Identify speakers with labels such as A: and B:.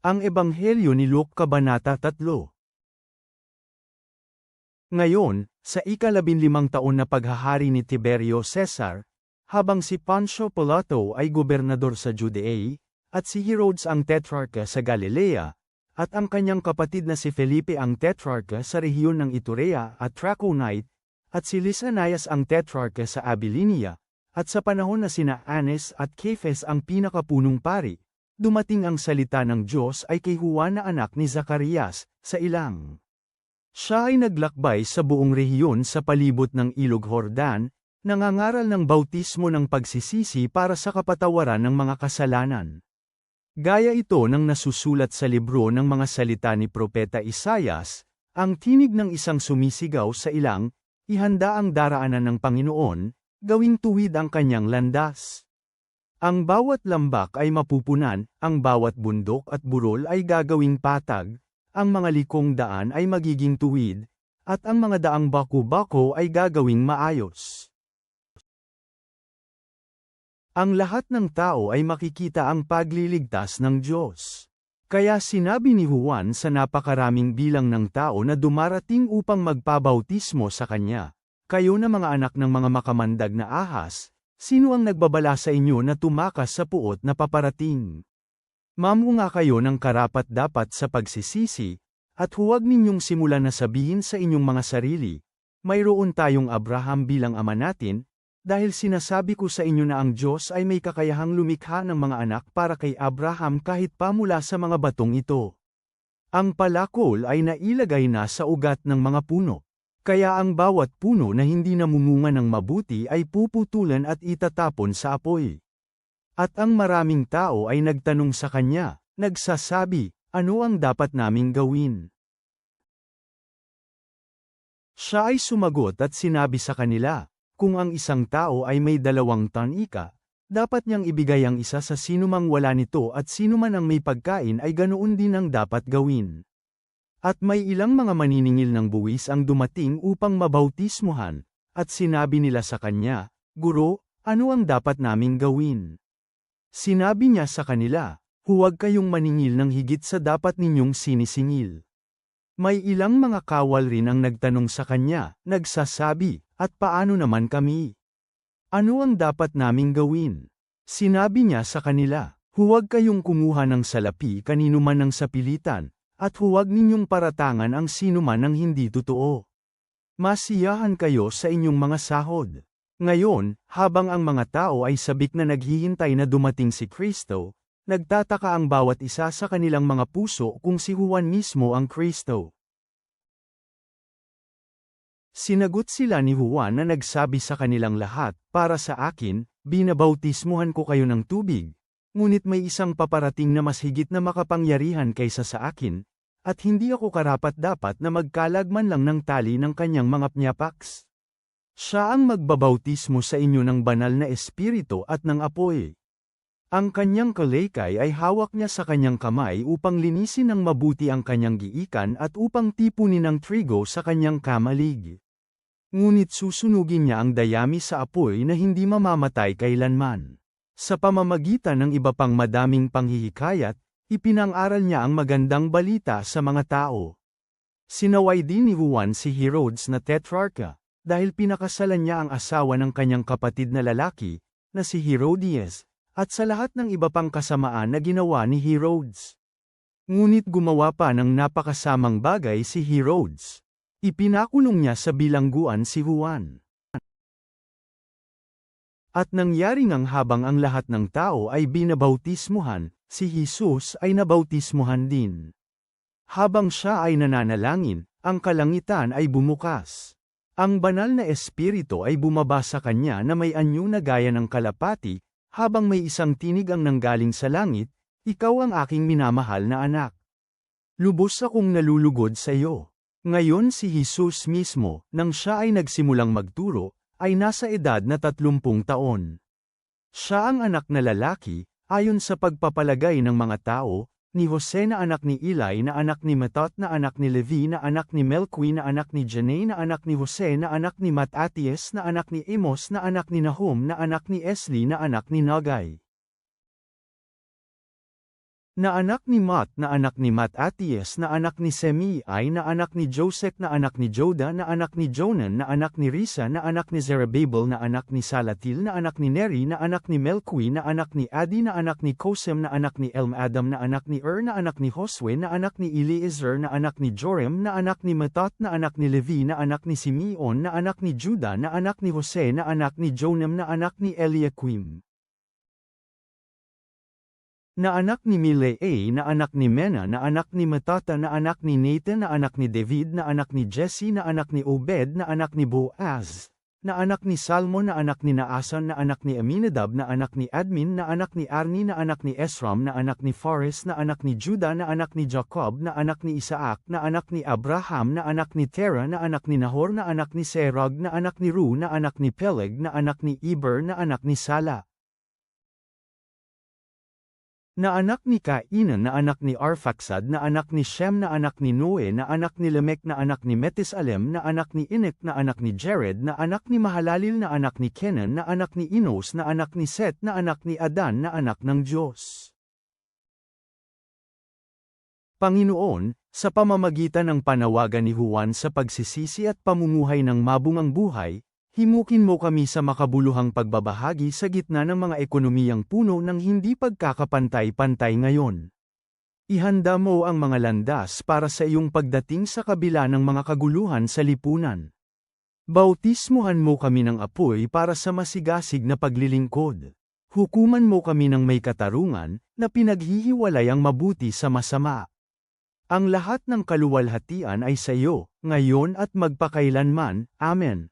A: Ang Ebanghelyo ni Luke Kabanata 3. Ngayon, sa ika-15 taon na paghahari ni Tiberio Cesar, habang si Poncio Pilato ay gobernador sa Judea, at si Herodes ang tetrarka sa Galilea, at ang kanyang kapatid na si Felipe ang tetrarka sa rehiyon ng Iturea at Trachonite, at si Lisanias ang tetrarka sa Abilinia, at sa panahon na sina Annas at Caiaphas ang pinakapunong pari, dumating ang salita ng Diyos ay kay Juan na anak ni Zacarias, sa ilang. Siya ay naglakbay sa buong rehiyon sa palibot ng Ilog Jordan, nangangaral ng bautismo ng pagsisisi para sa kapatawaran ng mga kasalanan. Gaya ito ng nasusulat sa libro ng mga salita ni Propeta Isaias, ang tinig ng isang sumisigaw sa ilang, ihanda ang daraanan ng Panginoon, gawing tuwid ang kanyang landas. Ang bawat lambak ay mapupunan, ang bawat bundok at burol ay gagawing patag, ang mga likong daan ay magiging tuwid, at ang mga daang bako-bako ay gagawing maayos. Ang lahat ng tao ay makikita ang pagliligtas ng Diyos. Kaya sinabi ni Juan sa napakaraming bilang ng tao na dumarating upang magpabautismo sa kanya, "Kayo na mga anak ng mga makamandag na ahas, sino ang nagbabala sa inyo na tumakas sa puot na paparating? Mamunga kayo ng karapat-dapat sa pagsisisi, at huwag ninyong simulan na sabihin sa inyong mga sarili, mayroon tayong Abraham bilang ama natin, dahil sinasabi ko sa inyo na ang Diyos ay may kakayahang lumikha ng mga anak para kay Abraham kahit pa mula sa mga batong ito. Ang palakol ay nailagay na sa ugat ng mga puno. Kaya ang bawat puno na hindi namumunga ng mabuti ay puputulan at itatapon sa apoy." At ang maraming tao ay nagtanong sa kanya, nagsasabi, "Ano ang dapat naming gawin?" Siya ay sumagot at sinabi sa kanila, "Kung ang isang tao ay may 2 tanika, dapat niyang ibigay ang isa sa sinumang wala nito at sinuman ang may pagkain ay ganoon din ang dapat gawin." At may ilang mga maniningil ng buwis ang dumating upang mabautismuhan, at sinabi nila sa kanya, "Guro, ano ang dapat naming gawin?" Sinabi niya sa kanila, "Huwag kayong maningil ng higit sa dapat ninyong sinisingil." May ilang mga kawal rin ang nagtanong sa kanya, nagsasabi, "At paano naman kami? Ano ang dapat naming gawin?" Sinabi niya sa kanila, "Huwag kayong kumuha ng salapi kanino man ng sapilitan, at huwag ninyong paratangan ang sinuman ng hindi totoo. Masiyahan kayo sa inyong mga sahod." Ngayon, habang ang mga tao ay sabik na naghihintay na dumating si Kristo, nagtataka ang bawat isa sa kanilang mga puso kung si Juan mismo ang Kristo. Sinagot sila ni Juan na nagsabi sa kanilang lahat, "Para sa akin, binabautismuhan ko kayo ng tubig, ngunit may isang paparating na mas higit na makapangyarihan kaysa sa akin, at hindi ako karapat-dapat na magkalag man lang ng tali ng kanyang mga pnyapaks. Siya ang magbabautismo sa inyo ng banal na espiritu at ng apoy. Ang kanyang kalaykay ay hawak niya sa kanyang kamay upang linisin ng mabuti ang kanyang giikan at upang tipunin ang trigo sa kanyang kamalig. Ngunit susunugin niya ang dayami sa apoy na hindi mamamatay kailanman." Sa pamamagitan ng iba pang madaming panghihikayat, ipinang-aral niya ang magandang balita sa mga tao. Sinaway din ni Juan si Herodes na tetrarka, dahil pinakasalan niya ang asawa ng kanyang kapatid na lalaki, na si Herodias, at sa lahat ng iba pang kasamaan na ginawa ni Herodes. Ngunit gumawa pa ng napakasamang bagay si Herodes. Ipinakulong niya sa bilangguan si Juan. At nangyari ngang habang ang lahat ng tao ay binabautismuhan, si Jesus ay nabautismuhan din. Habang siya ay nananalangin, ang kalangitan ay bumukas. Ang banal na espiritu ay bumaba sa kanya na may anyo na gaya ng kalapati, habang may isang tinig ang nanggaling sa langit, "Ikaw ang aking minamahal na anak. Lubos akong nalulugod sa iyo." Ngayon si Jesus mismo, nang siya ay nagsimulang magturo, ay nasa edad na 30 taon. Siya ang anak na lalaki, ayon sa pagpapalagay ng mga tao, ni Jose na anak ni Eli na anak ni Matat na anak ni Levi na anak ni Melqui na anak ni Janai na anak ni Jose na anak ni Matatias na anak ni Amos na anak ni Nahum na anak ni Esli na anak ni Nagai. na anak ni Mat, na anak ni Matatias, na anak ni Semei, na anak ni Josek, na anak ni Joda, na anak ni Jonan, na anak ni Risa, na anak ni Zerubbabel, na anak ni Salatil, na anak ni Neri, na anak ni Melqui, na anak ni Adi, na anak ni Kosem, na anak ni Elmadam, na anak ni na anak ni Josue, na anak ni Eliezer, na anak ni Joram, na anak ni Matat, na anak ni Levi, na anak ni Simeon, na anak ni Juda, na anak ni Jose, na anak ni Jonam, na anak ni Eliakim, na anak ni Milei, na anak ni Mena, na anak ni Matata, na anak ni Nathan, na anak ni David, na anak ni Jesse, na anak ni Obed, na anak ni Boaz, na anak ni Salmon, na anak ni Naasan, na anak ni Aminadab, na anak ni Admin, na anak ni Arni, na anak ni Esrom, na anak ni Fares, na anak ni Juda, na anak ni Jacob, na anak ni Isaac, na anak ni Abraham, na anak ni Terah, na anak ni Nahor, na anak ni Serug, na anak ni Ru, na anak ni Peleg, na anak ni Eber, na anak ni Sala, na anak ni Kainan, na anak ni Arphaxad, na anak ni Shem, na anak ni Noe, na anak ni Lamech, na anak ni Metusalem, na anak ni Inik, na anak ni Jared, na anak ni Mahalalil, na anak ni Kenan, na anak ni Enos, na anak ni Set, na anak ni Adan, na anak ng Diyos. Panginoon, sa pamamagitan ng panawagan ni Juan sa pagsisisi at pamumuhay ng mabungang buhay, himukin mo kami sa makabuluhang pagbabahagi sa gitna ng mga ekonomiyang puno ng hindi pagkakapantay-pantay ngayon. Ihanda mo ang mga landas para sa iyong pagdating sa kabila ng mga kaguluhan sa lipunan. Bautismuhan mo kami ng apoy para sa masigasig na paglilingkod. Hukuman mo kami ng may katarungan, na pinaghihiwalay ang mabuti sa masama. Ang lahat ng kaluwalhatian ay sa iyo, ngayon at magpakailanman. Amen.